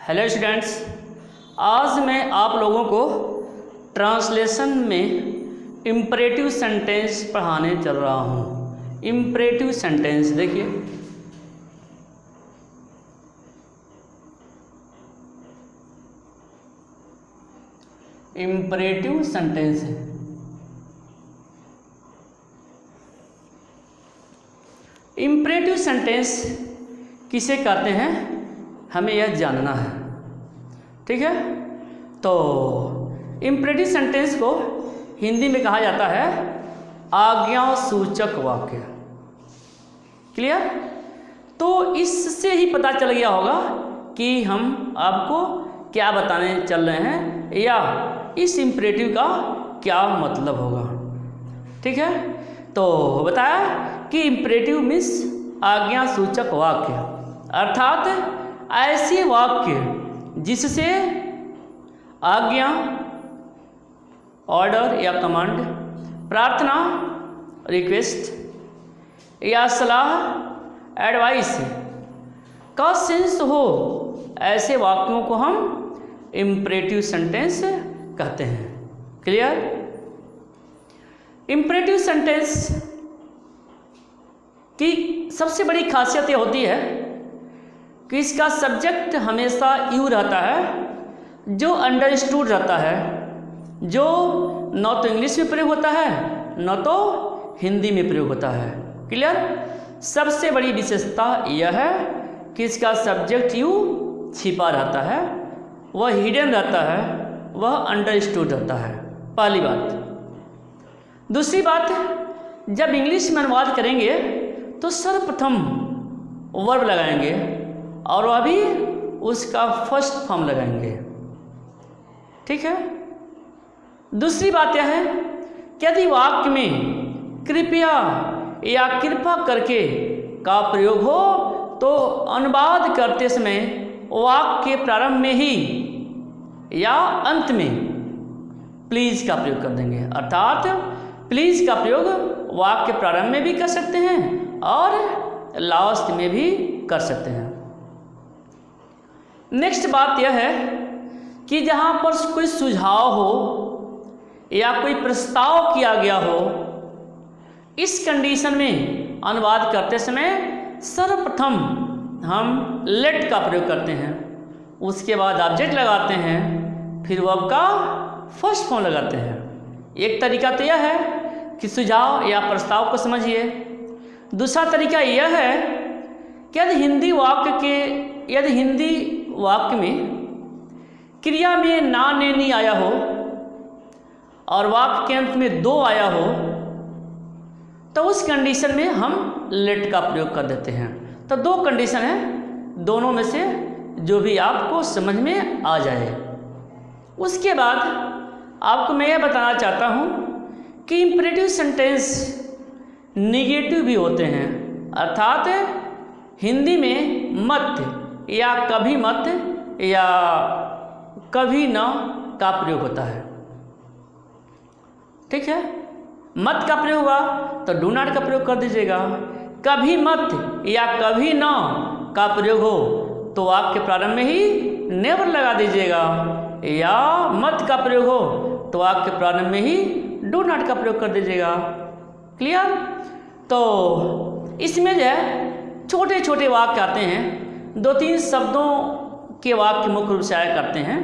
Hello students, आज मैं आप लोगों को ट्रांसलेशन में इम्परेटिव सेंटेंस पढ़ाने चल रहा हूँ। इम्परेटिव सेंटेंस देखिए, इम्परेटिव सेंटेंस इम्परेटिव सेंटेंस किसे कहते हैं हमें यह जानना है। ठीक है, तो इम्परेटिव सेंटेंस को हिंदी में कहा जाता है आज्ञा सूचक वाक्य। क्लियर? तो इससे ही पता चल गया होगा कि हम आपको क्या बताने चल रहे हैं या इस इम्परेटिव का क्या मतलब होगा। ठीक है, तो बताया कि इम्परेटिव मीन्स आज्ञा सूचक वाक्य, अर्थात ऐसे वाक्य जिससे आज्ञा, ऑर्डर या कमांड, प्रार्थना, रिक्वेस्ट या सलाह, एडवाइस का सेंस हो, ऐसे वाक्यों को हम इम्परेटिव सेंटेंस कहते हैं। क्लियर? इम्परेटिव सेंटेंस की सबसे बड़ी खासियत ये होती है कि इसका सब्जेक्ट हमेशा यू रहता है, जो अंडरस्टूड रहता है, जो न तो इंग्लिश में प्रयोग होता है न तो हिंदी में प्रयोग होता है। क्लियर? सबसे बड़ी विशेषता यह है कि इसका सब्जेक्ट यू छिपा रहता है, वह हिडन रहता है, वह अंडरस्टूड रहता है। पहली बात। दूसरी बात, जब इंग्लिश में अनुवाद करेंगे तो सर्वप्रथम वर्ब लगाएंगे और वह भी उसका फर्स्ट फॉर्म लगाएंगे। ठीक है? दूसरी बात यह है कि यदि वाक्य में कृपया या कृपा करके का प्रयोग हो तो अनुवाद करते समय वाक्य के प्रारंभ में ही या अंत में प्लीज़ का प्रयोग कर देंगे। अर्थात प्लीज़ का प्रयोग वाक्य प्रारंभ में भी कर सकते हैं और लास्ट में भी कर सकते हैं। नेक्स्ट बात यह है कि जहाँ पर कोई सुझाव हो या कोई प्रस्ताव किया गया हो, इस कंडीशन में अनुवाद करते समय सर्वप्रथम हम लेट का प्रयोग करते हैं, उसके बाद ऑब्जेक्ट लगाते हैं, फिर वर्ब का फर्स्ट फॉर्म लगाते हैं। एक तरीका तो यह है कि सुझाव या प्रस्ताव को समझिए। दूसरा तरीका यह है कि यदि हिंदी वाक्य में क्रिया में ना ने नहीं आया हो और वाक्य के अंत में दो आया हो, तो उस कंडीशन में हम लेट का प्रयोग कर देते हैं। तो दो कंडीशन है, दोनों में से जो भी आपको समझ में आ जाए। उसके बाद आपको मैं यह बताना चाहता हूँ कि इम्परेटिव सेंटेंस निगेटिव भी होते हैं, अर्थात हिंदी में मत या कभी मत या कभी न का प्रयोग होता है। ठीक है? मत का प्रयोग हुआ तो डू नॉट का प्रयोग कर दीजिएगा। कभी मत या कभी न का प्रयोग हो तो वाक्य के प्रारंभ में ही नेवर लगा दीजिएगा, या मत का प्रयोग हो तो वाक्य के प्रारंभ में ही डू नॉट का प्रयोग कर दीजिएगा। क्लियर? तो इसमें जो है छोटे छोटे वाक्य आते हैं, दो तीन शब्दों के वाक्य मुख्य रूप से आया करते हैं,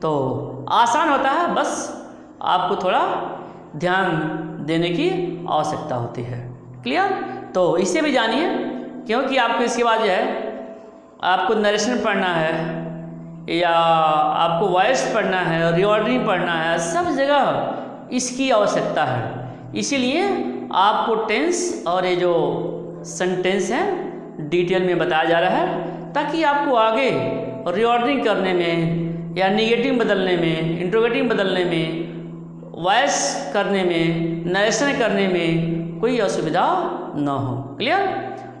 तो आसान होता है, बस आपको थोड़ा ध्यान देने की आवश्यकता होती है। क्लियर? तो इसे भी जानिए, क्योंकि आपको इसके बाद जो है आपको नरेशन पढ़ना है या आपको वॉइस पढ़ना है, रिकॉर्डिंग पढ़ना है, सब जगह इसकी आवश्यकता है। इसीलिए आपको टेंस और ये जो सेंटेंस है डिटेल में बताया जा रहा है, ताकि आपको आगे रिकॉर्डिंग करने में या निगेटिव बदलने में, इंट्रोगेटिव बदलने में, वॉइस करने में, नरेशन करने में कोई असुविधा न हो। क्लियर?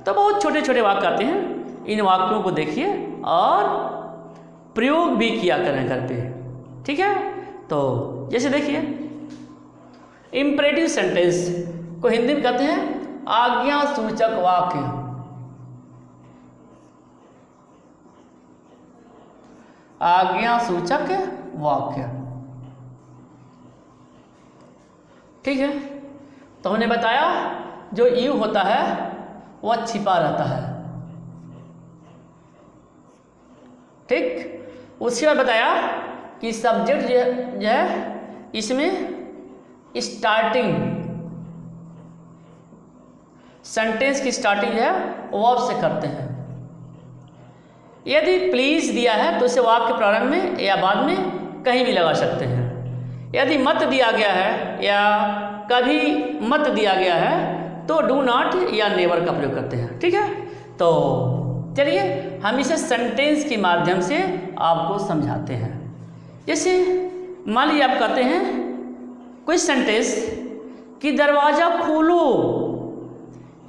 तो बहुत छोटे छोटे वाक्य आते हैं, इन वाक्यों को देखिए और प्रयोग भी किया करें घर पे। ठीक है? तो जैसे देखिए, इम्परेटिव सेंटेंस को हिंदी में कहते हैं आज्ञा सूचक वाक्य। आज्ञा सूचक वाक्य। ठीक है, तो हमने बताया जो यू होता है वह छिपा रहता है। ठीक, उसके बाद बताया कि सब्जेक्ट जो है इसमें स्टार्टिंग, सेंटेंस की स्टार्टिंग जो है वर्ब से करते हैं। यदि प्लीज दिया है तो इसे वाक्य प्रारंभ में या बाद में कहीं भी लगा सकते हैं। यदि मत दिया गया है या कभी मत दिया गया है तो डू नॉट या नेवर का प्रयोग करते हैं। ठीक है, तो चलिए हम इसे सेंटेंस के माध्यम से आपको समझाते हैं। जैसे मान लीजिए आप कहते हैं कोई सेंटेंस कि दरवाज़ा खोलो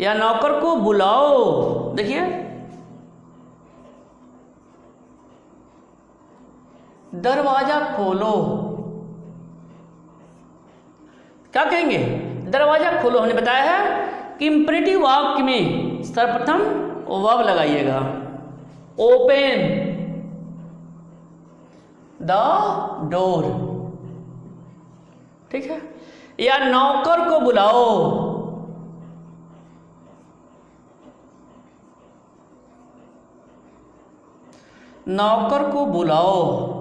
या नौकर को बुलाओ। देखिए, दरवाज़ा खोलो, क्या कहेंगे? दरवाज़ा खोलो। हमने बताया है कि इंपरेटिव वाक्य में सर्वप्रथम वर्ब लगाइएगा। Open the door. ठीक है, या नौकर को बुलाओ। नौकर को बुलाओ।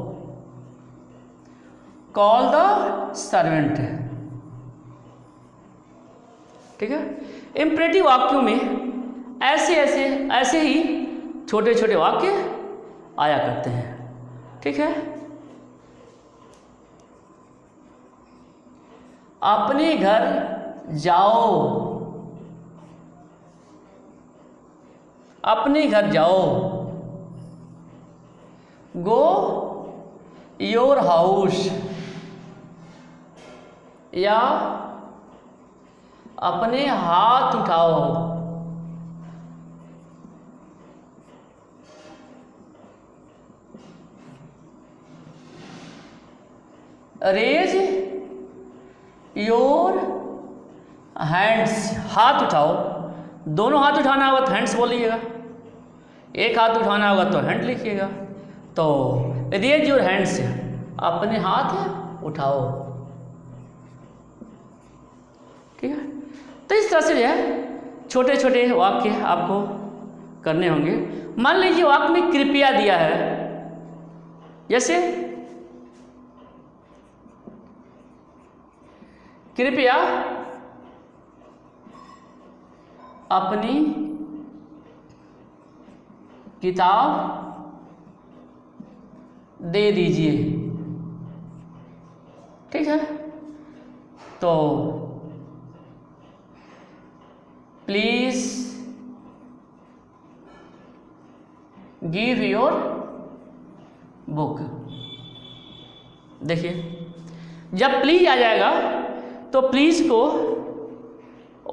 Call the servant. ठीक है, इंपरेटिव वाक्यों में ऐसे ही छोटे छोटे वाक्य आया करते हैं। ठीक है, अपने घर जाओ। अपने घर जाओ। Go your house. या अपने हाथ उठाओ। Raise your hands. हाथ उठाओ। दोनों हाथ उठाना होगा तो हैंड्स बोलिएगा, एक हाथ उठाना होगा तो हैंड लिखिएगा। तो रेज योर हैंड्स, अपने हाथ उठाओ। ठीक है, तो इस तरह से जो है छोटे छोटे वाक्य आपको करने होंगे। मान लीजिए वाक्य में कृपया दिया है, जैसे कृपया अपनी किताब दे दीजिए। ठीक है, तो प्लीज गिव योर बुक। देखिए, जब प्लीज आ जाएगा तो प्लीज को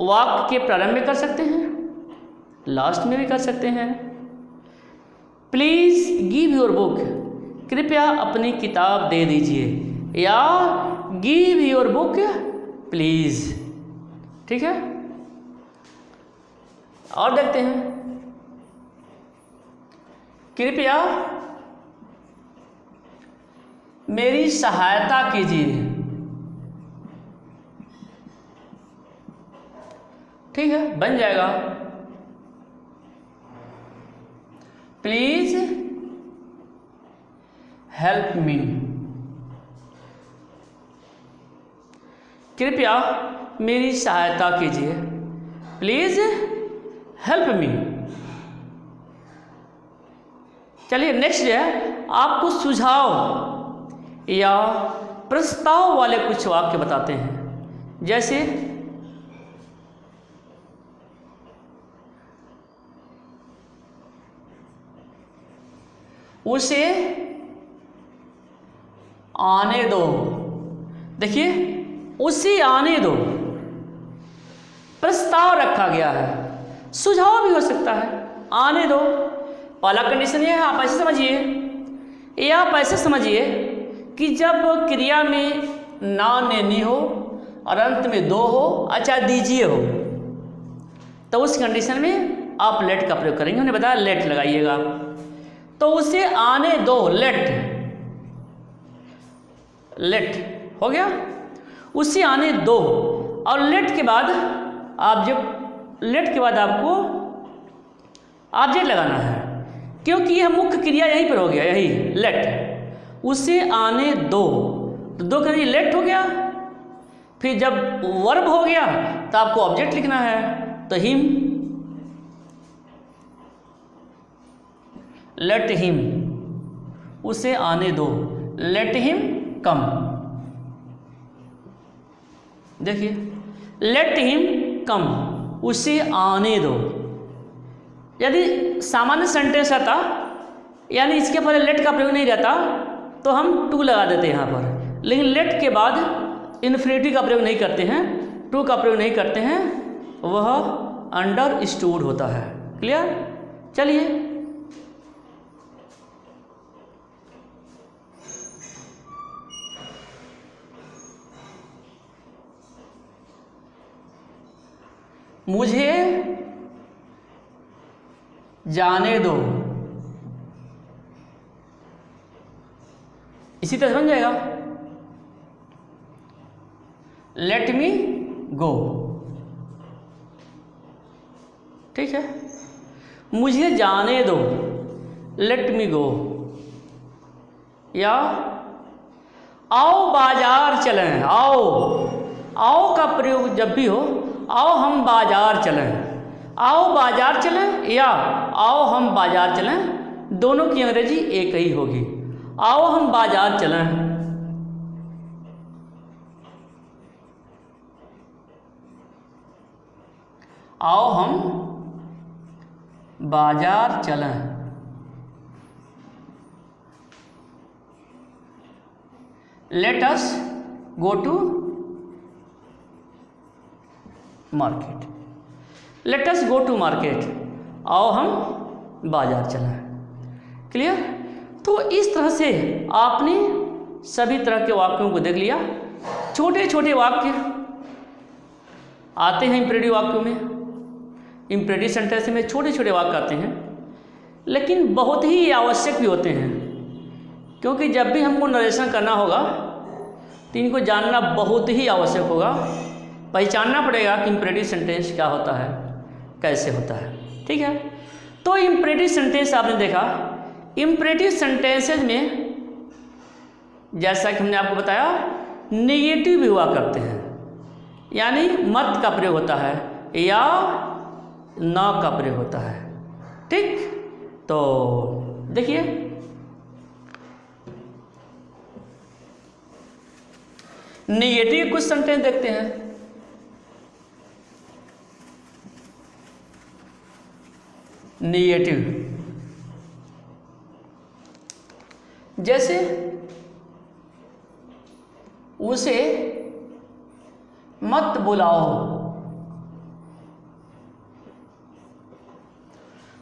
वाक्य के प्रारंभ में कर सकते हैं, लास्ट में भी कर सकते हैं। प्लीज गिव योर बुक, कृपया अपनी किताब दे दीजिए, या गिव योर बुक प्लीज। ठीक है, और देखते हैं, कृपया मेरी सहायता कीजिए। ठीक है, बन जाएगा प्लीज हेल्प मी। कृपया मेरी सहायता कीजिए, प्लीज हेल्प मी। चलिए नेक्स्ट है, आपको सुझाव या प्रस्ताव वाले कुछ वाक्य बताते हैं। जैसे उसे आने दो। देखिए, उसे आने दो, प्रस्ताव रखा गया है, सुझाव भी हो सकता है। आने दो, पहला कंडीशन ये है, आप ऐसे समझिए, या आप ऐसे समझिए कि जब क्रिया में ना ने हो और अंत में दो हो, अच्छा दीजिए हो, तो उस कंडीशन में आप लेट का प्रयोग करेंगे। उन्हें बताया लेट लगाइएगा। तो उसे आने दो, लेट। लेट हो गया, उससे आने दो। और लेट के बाद आपको ऑब्जेक्ट लगाना है, क्योंकि यह मुख्य क्रिया यहीं पर हो गया, यही लेट, उसे आने दो। तो दो करिए लेट हो गया, फिर जब वर्ब हो गया तो आपको ऑब्जेक्ट लिखना है, तो हिम, लेट हिम, उसे आने दो, लेट हिम कम। देखिए, लेट हिम कम, उसे आने दो। यदि सामान्य सेंटेंस रहता, यानी इसके पहले लेट का प्रयोग नहीं रहता, तो हम टू लगा देते यहाँ पर, लेकिन लेट के बाद इन्फिनिटिव का प्रयोग नहीं करते हैं, टू का प्रयोग नहीं करते हैं, वह अंडरस्टूड होता है। क्लियर? चलिए, मुझे जाने दो, इसी तरह बन जाएगा, लेट मी गो। ठीक है, मुझे जाने दो, लेट मी गो। या आओ बाजार चलें, आओ का प्रयोग जब भी हो, आओ हम बाजार चलें, आओ बाजार चलें या आओ हम बाजार चलें, दोनों की अंग्रेजी एक ही होगी। आओ हम बाजार चलें, आओ हम बाजार चलें, let us go to market, let us go to market, आओ हम बाजार चलें। क्लियर? तो इस तरह से आपने सभी तरह के वाक्यों को देख लिया। छोटे छोटे वाक्य आते हैं इंपरेटिव वाक्यों में, इंपरेटिव सेंटेंस में छोटे छोटे वाक्य आते हैं, लेकिन बहुत ही आवश्यक भी होते हैं, क्योंकि जब भी हमको नरेशन करना होगा तो इनको जानना बहुत ही आवश्यक होगा, पहचानना पड़ेगा कि इंपरेटिव सेंटेंस क्या होता है, कैसे होता है। ठीक है, तो इंपरेटिव सेंटेंस आपने देखा। इंपरेटिव सेंटेंसेज में जैसा कि हमने आपको बताया, नेगेटिव भी हुआ करते हैं, यानी मत का प्रयोग होता है या न का प्रयोग होता है। ठीक, तो देखिए, नेगेटिव कुछ सेंटेंस देखते हैं। नेगेटिव जैसे उसे मत बुलाओ,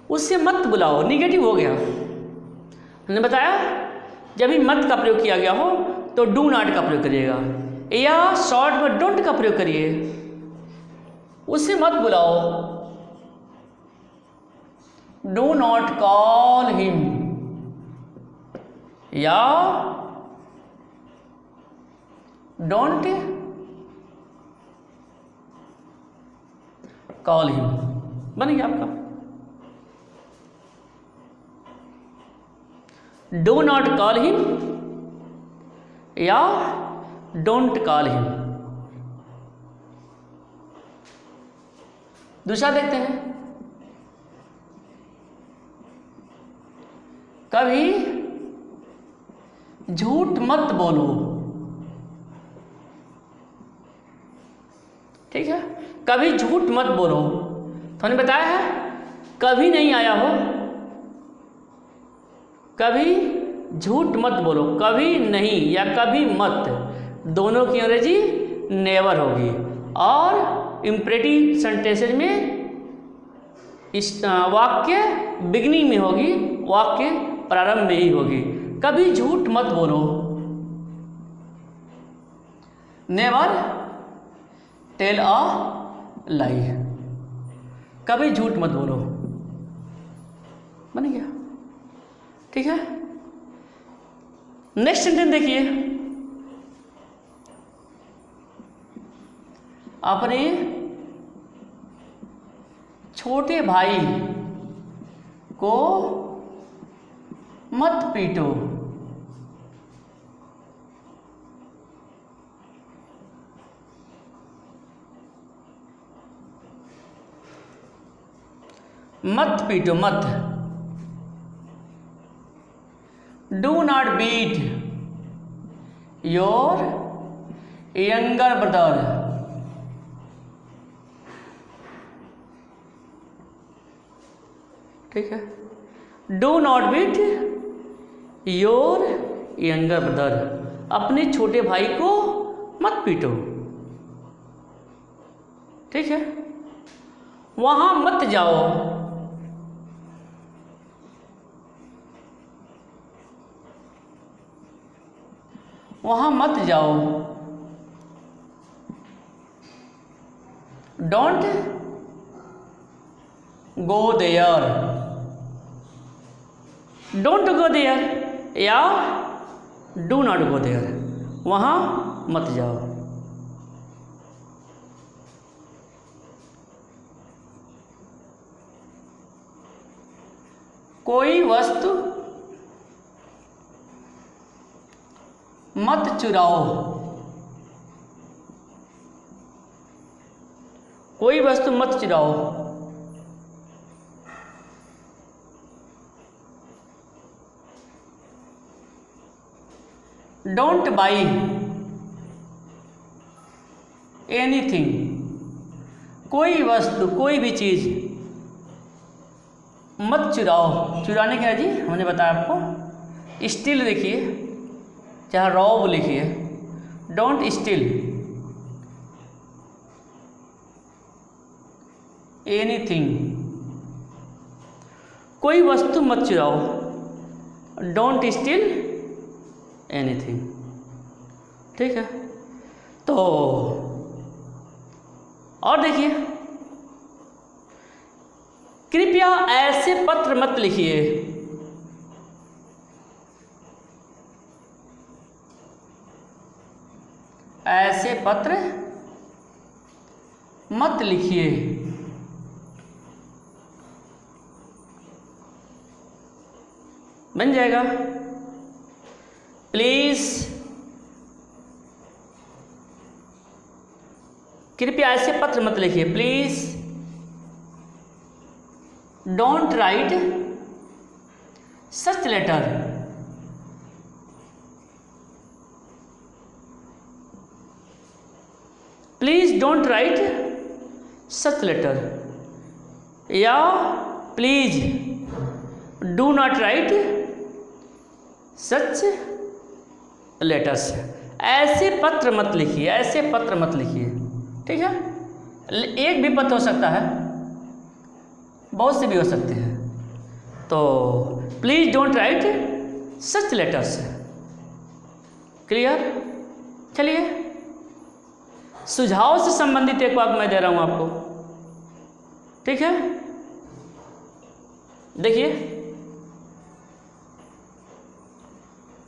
उसे मत बुलाओ, निगेटिव हो गया। हमने बताया जब भी मत का प्रयोग किया गया हो तो डू नॉट का प्रयोग करिएगा, या शॉर्ट में डोंट का प्रयोग करिए। उसे मत बुलाओ, डू नॉट कॉल हिम, या डोंट कॉल हिम। बन गया आपका। डू नॉट कॉल हिम या डोंट कॉल हिम। दूसरा देखते हैं, कभी झूठ मत बोलो। ठीक है, कभी झूठ मत बोलो। तो हमने बताया है कभी नहीं आया हो, कभी झूठ मत बोलो, कभी नहीं या कभी मत, दोनों की अंग्रेजी नेवर होगी। और इंपरेटिव सेंटेंसेज में इस वाक्य बिगिनिंग में होगी, वाक्य प्रारंभ में ही होगी। कभी झूठ मत बोलो, नेवर टेल अ लाई। कभी झूठ मत बोलो, बन गया। ठीक है, नेक्स्ट सेंटेंस देखिए, अपने छोटे भाई को मत पीटो। मत पीटो, मत। Do not beat your younger brother. ठीक है, do not beat your younger brother, अपने छोटे भाई को मत पीटो। ठीक है, वहां मत जाओ। वहां मत जाओ। Don't go there. Don't go there या डू नॉट गो देयर, वहां मत जाओ। कोई वस्तु मत चुराओ। कोई वस्तु मत चुराओ। Don't buy anything. कोई वस्तु, कोई भी चीज मत चुराओ। चुराने क्या है जी, हमने बताया आपको। स्टील देखिए, चाहे रॉब लिखिए, डोंट स्टील एनीथिंग। कोई वस्तु मत चुराओ, डोंट स्टील एनीथिंग। ठीक है, तो और देखिए, कृपया ऐसे पत्र मत लिखिए। ऐसे पत्र मत लिखिए। बन जाएगा। प्लीज, कृपया ऐसे पत्र मत लिखिए। Please don't write such letter. Please don't write such letter या please do not write such letters. ऐसे पत्र मत लिखिए, ऐसे पत्र मत लिखिए। ठीक है, एक भी पत्र हो सकता है, बहुत से भी हो सकते हैं। तो please don't write such letters. Clear? चलिए, सुझाव से संबंधित एक वाक्य मैं दे रहा हूं आपको। ठीक है, देखिए,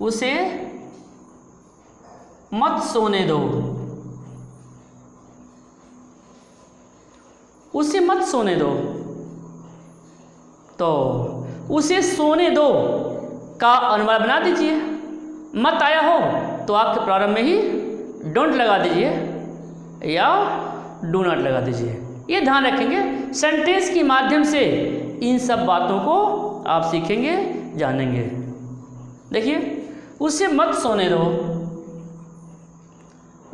उसे मत सोने दो। उसे मत सोने दो। तो उसे सोने दो का अनुवाद बना दीजिए। मत आया हो तो आपके प्रारंभ में ही डोंट लगा दीजिए या डू नॉट लगा दीजिए। ये ध्यान रखेंगे, सेंटेंस के माध्यम से इन सब बातों को आप सीखेंगे, जानेंगे। देखिए, उसे मत सोने दो,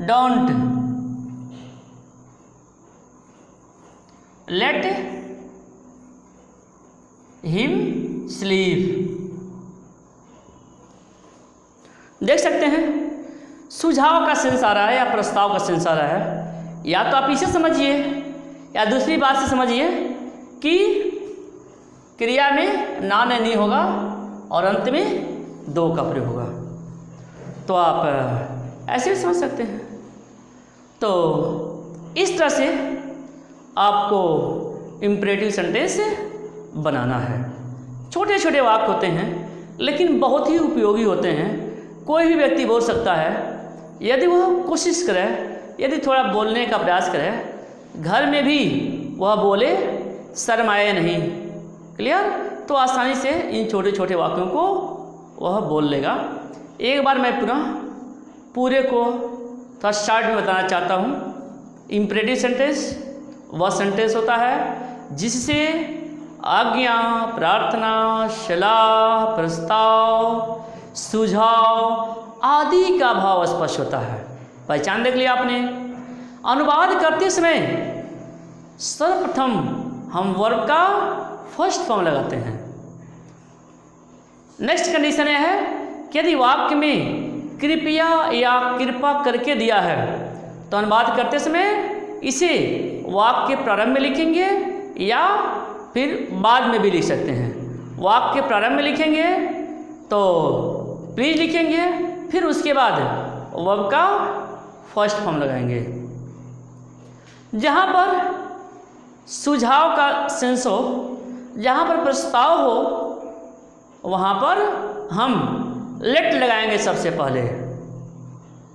डोंट लेट हिम स्लीप। देख सकते हैं, सुझाव का सेंस आ रहा है या प्रस्ताव का सेंस आ रहा है। या तो आप इसे समझिए या दूसरी बात से समझिए कि क्रिया में ना नहीं होगा और अंत में दो का प्रयोग होगा। तो आप ऐसे भी समझ सकते हैं। तो इस तरह से आपको इम्परेटिव सेंटेंस बनाना है। छोटे छोटे वाक्य होते हैं लेकिन बहुत ही उपयोगी होते हैं। कोई भी व्यक्ति बोल सकता है, यदि वह कोशिश करे यदि थोड़ा बोलने का प्रयास करें घर में भी वह बोले शर्माए नहीं। क्लियर? तो आसानी से इन छोटे छोटे वाक्यों को वह बोल लेगा। एक बार मैं पुनः पूरे को थोड़ा शॉर्ट में बताना चाहता हूँ। इम्परेटिव सेंटेंस वह सेंटेंस होता है जिससे आज्ञा, प्रार्थना, सलाह, प्रस्ताव, सुझाव आदि का भाव स्पष्ट होता है। पहचान देख लिया आपने। अनुवाद करते समय सर्वप्रथम हम वर्ब का फर्स्ट फॉर्म लगाते हैं। नेक्स्ट कंडीशन यह है कि यदि वाक्य में कृपया या कृपा करके दिया है तो अनुवाद करते समय इसे वाक्य के प्रारंभ में लिखेंगे या फिर बाद में भी लिख सकते हैं। वाक्य के प्रारंभ में लिखेंगे तो प्लीज लिखेंगे, फिर उसके बाद वर्ब का फर्स्ट फॉर्म लगाएंगे। जहाँ पर सुझाव का सेंस हो, जहाँ पर प्रस्ताव हो, वहाँ पर हम लेट लगाएंगे सबसे पहले,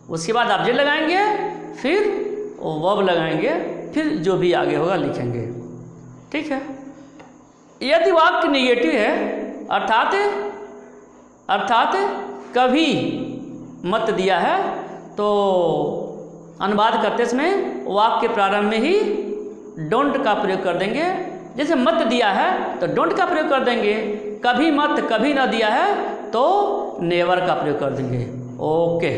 उसके बाद ऑब्जेक्ट लगाएंगे, फिर वर्ब लगाएंगे, फिर जो भी आगे होगा लिखेंगे। ठीक है। यदि वाक्य नेगेटिव है अर्थात कभी मत दिया है तो अनुवाद करते समय वाक्य के प्रारंभ में ही डोंट का प्रयोग कर देंगे। जैसे मत दिया है तो डोंट का प्रयोग कर देंगे, कभी मत, कभी ना दिया है तो नेवर का प्रयोग कर देंगे। ओके।